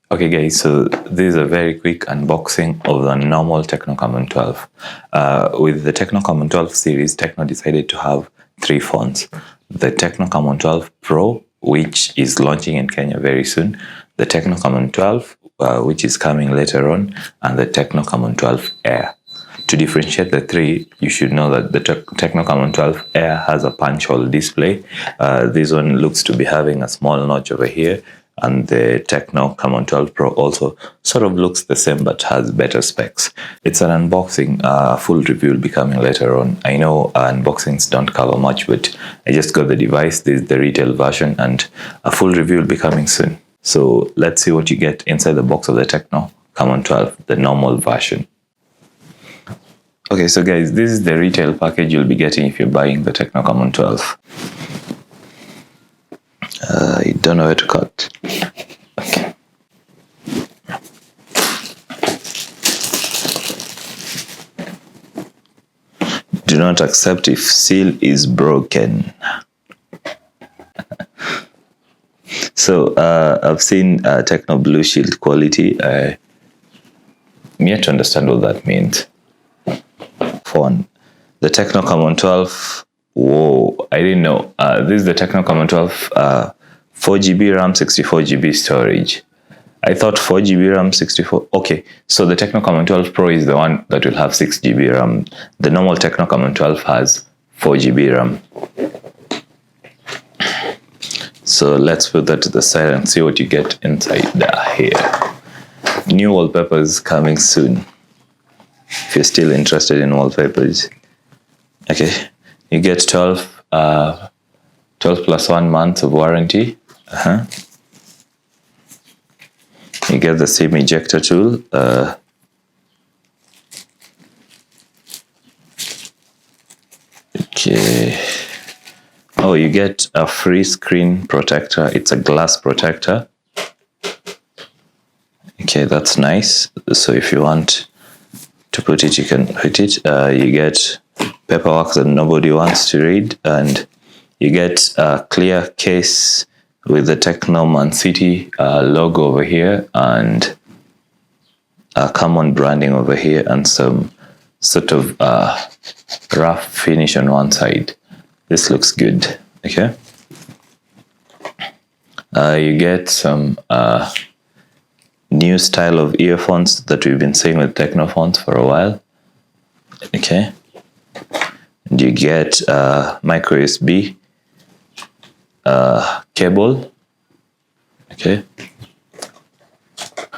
Okay guys, so this is a very quick unboxing of the normal TECNO Camon 12. With the TECNO Camon 12 series, TECNO decided to have three phones. The TECNO Camon 12 Pro, which is launching in Kenya very soon, the TECNO Camon 12, which is coming later on, and the TECNO Camon 12 Air. To differentiate the three, you should know that the TECNO Camon 12 Air has a punch hole display. This one looks to be having a small notch over here, and the TECNO Camon 12 Pro also sort of looks the same but has better specs. It's an unboxing. Full review will be coming later on. I know unboxings don't cover much, but I just got the device. This is the retail version, and a full review will be coming soon. So let's see what you get inside the box of the TECNO Camon 12, the normal version. Okay, so guys, this is the retail package you'll be getting if you're buying the TECNO Camon 12. I don't know where to cut. Okay. Do not accept if seal is broken. So I've seen TECNO Blue Shield quality. I'm yet to understand what that means. Phone. The TECNO Camon 12. Whoa, I didn't know. This is the TECNO Camon 12 4GB RAM, 64GB storage. I thought 4GB RAM, 64. Okay, so the TECNO Camon 12 Pro is the one that will have 6GB RAM. The normal TECNO Camon 12 has 4GB RAM. So let's put that to the side and see what you get inside here. New wallpapers coming soon. If you're still interested in wallpapers. Okay, you get 12 plus 1 month of warranty. You get the SIM ejector tool. Okay. Oh, you get a free screen protector. It's a glass protector. Okay, that's nice. So if you want to put it, you can put it. You get paperwork that nobody wants to read, and you get a clear case with the TECNO Man City logo over here, and a Camon branding over here, and some sort of rough finish on one side. This looks good. Okay. You get some new style of earphones that we've been seeing with TECNO phones for a while. Okay. And you get micro USB cable. Okay.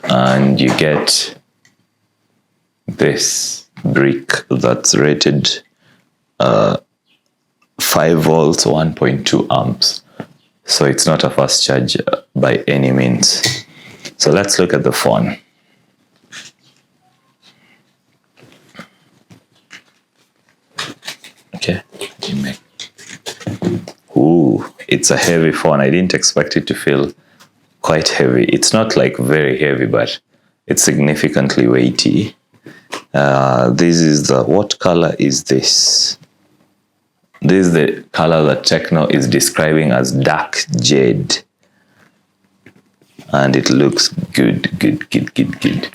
And you get this brick that's rated 5 volts, 1.2 amps. So it's not a fast charge by any means. So let's look at the phone. Okay. Ooh, it's a heavy phone. I didn't expect it to feel quite heavy. It's not like very heavy, but it's significantly weighty. This is the, what color is this? This is the color that TECNO is describing as dark jade. And it looks good, good, good, good, good.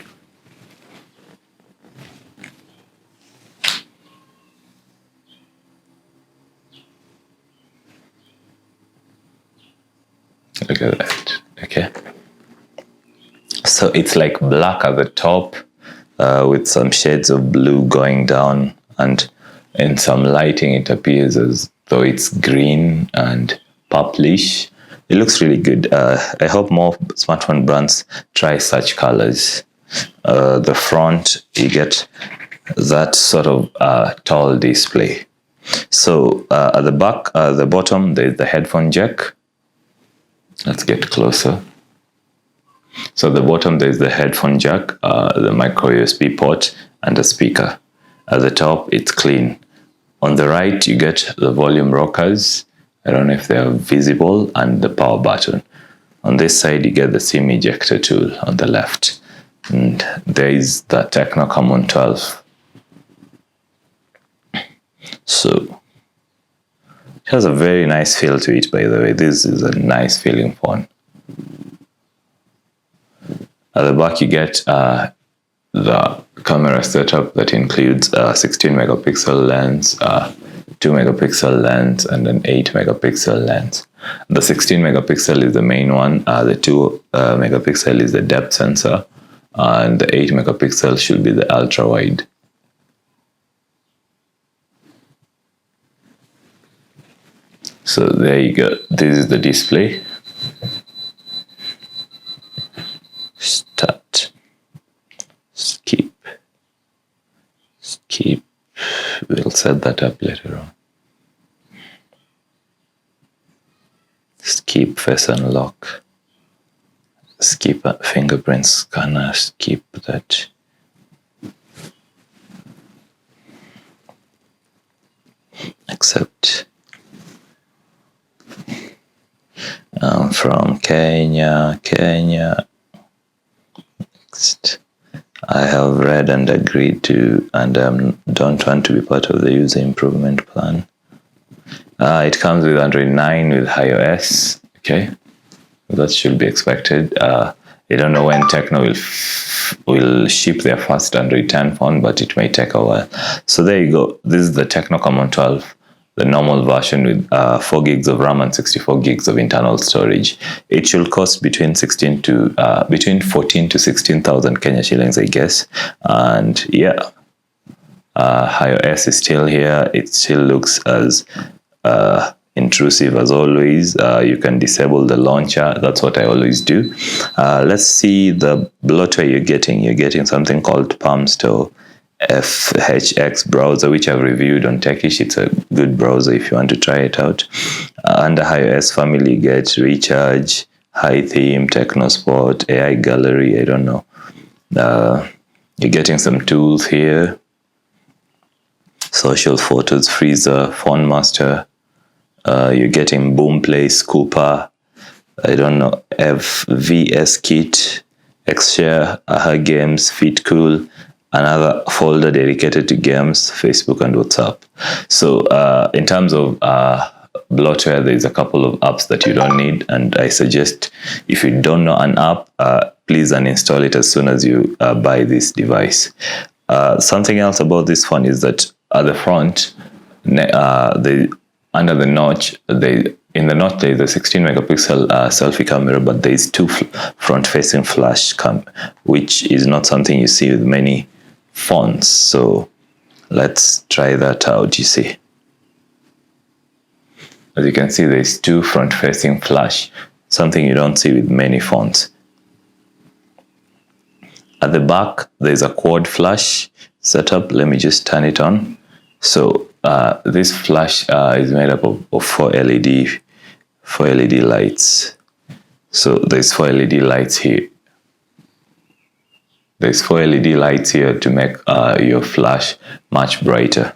Look at that. Okay. So it's like black at the top with some shades of blue going down, and in some lighting it appears as though it's green and purplish. It looks really good. I hope more smartphone brands try such colors. The front, you get that sort of tall display. So at the back, the bottom, there's the headphone jack. Let's get closer. So at the bottom, there's the headphone jack, the micro USB port, and a speaker. At the top, it's clean. On the right, you get the volume rockers. I don't know if they are visible, and the power button. On this side, you get the SIM ejector tool on the left. And there is the TECNO Camon 12. So it has a very nice feel to it, by the way. This is a nice feeling phone. At the back, you get the camera setup that includes a 16 megapixel lens, 2 megapixel lens, and an 8 megapixel lens. The 16 megapixel is the main one. The 2 megapixel is the depth sensor, and the 8 megapixel should be the ultra wide. So there you go. This is the display. Start. Skip. We'll set that up later on. Skip face unlock. Skip fingerprint scanner. Skip that. Accept. I'm from Kenya. Next. I have read and agreed to, and don't want to be part of the user improvement plan. It comes with Android 9 with iOS. Okay, that should be expected. I don't know when TECNO will ship their first Android 10 phone, but it may take a while. So there you go. This is the TECNO Camon 12. The normal version with 4 gigs of RAM and 64 gigs of internal storage. It should cost between 14 to 16,000 Kenya shillings, I guess. And yeah, iOS is still here. It still looks as intrusive as always. You can disable the launcher. That's what I always do. Let's see the bloatware you're getting. You're getting something called Palm Store FHX browser, which I've reviewed on Techish. It's a good browser if you want to try it out. Under iOS family, you get Recharge, High Theme, TECNO Sport, AI Gallery. I don't know. You're getting some tools here. Social Photos, Freezer, Phone Master. You're getting Boomplay, Scooper. I don't know. VS Kit, Xshare, Aha Games, FitCool. Another folder dedicated to games, Facebook, and WhatsApp. So in terms of bloatware, there's a couple of apps that you don't need, and I suggest if you don't know an app, please uninstall it as soon as you buy this device. Something else about this phone is that at the front, under the notch, in the notch there is a 16 megapixel selfie camera, but there is 2 front-facing flash cam, which is not something you see with many phones. So let's try that out. You see, as you can see, there's 2 front-facing flash, something you don't see with many phones. At the back, there's a quad flash setup. Let me just turn it on. So this flash is made up of 4 LED lights. So there's 4 LED lights here. There's 4 LED lights here to make your flash much brighter.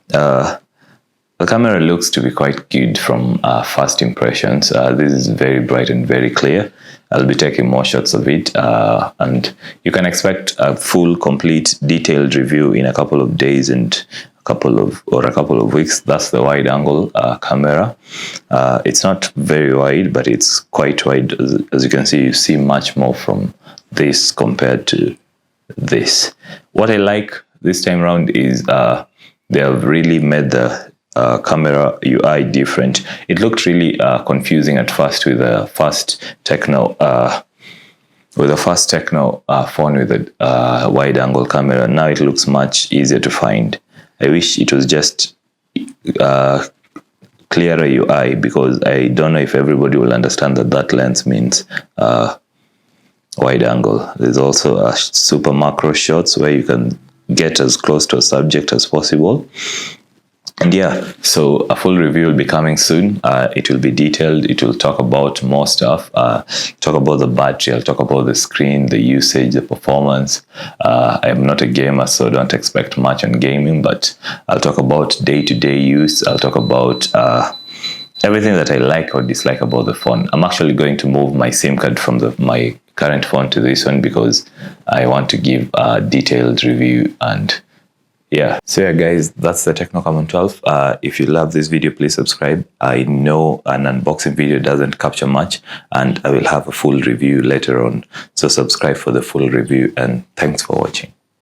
The camera looks to be quite good from first impressions. This is very bright and very clear. I'll be taking more shots of it, and you can expect a full, complete, detailed review in a couple of days and a couple of weeks. That's the wide-angle camera. It's not very wide, but it's quite wide. As you can see, you see much more from this compared to this. What I like this time around is they have really made the camera UI different. It looked really confusing at first with the first TECNO phone with a wide-angle camera. Now it looks much easier to find. I wish it was just clearer UI, because I don't know if everybody will understand that lens means wide angle. There's also a super macro shots where you can get as close to a subject as possible. And yeah, so a full review will be coming soon. It will be detailed. It will talk about more stuff. Talk about the battery. I'll talk about the screen, the usage, the performance. I am not a gamer, so don't expect much on gaming, but I'll talk about day-to-day use. I'll talk about everything that I like or dislike about the phone. I'm actually going to move my SIM card from my current phone to this one, because I want to give a detailed review and Yeah, so yeah guys, that's the TECNO Camon 12. If you love this video, please subscribe. I know an unboxing video doesn't capture much, and I will have a full review later on, so subscribe for the full review, and thanks for watching.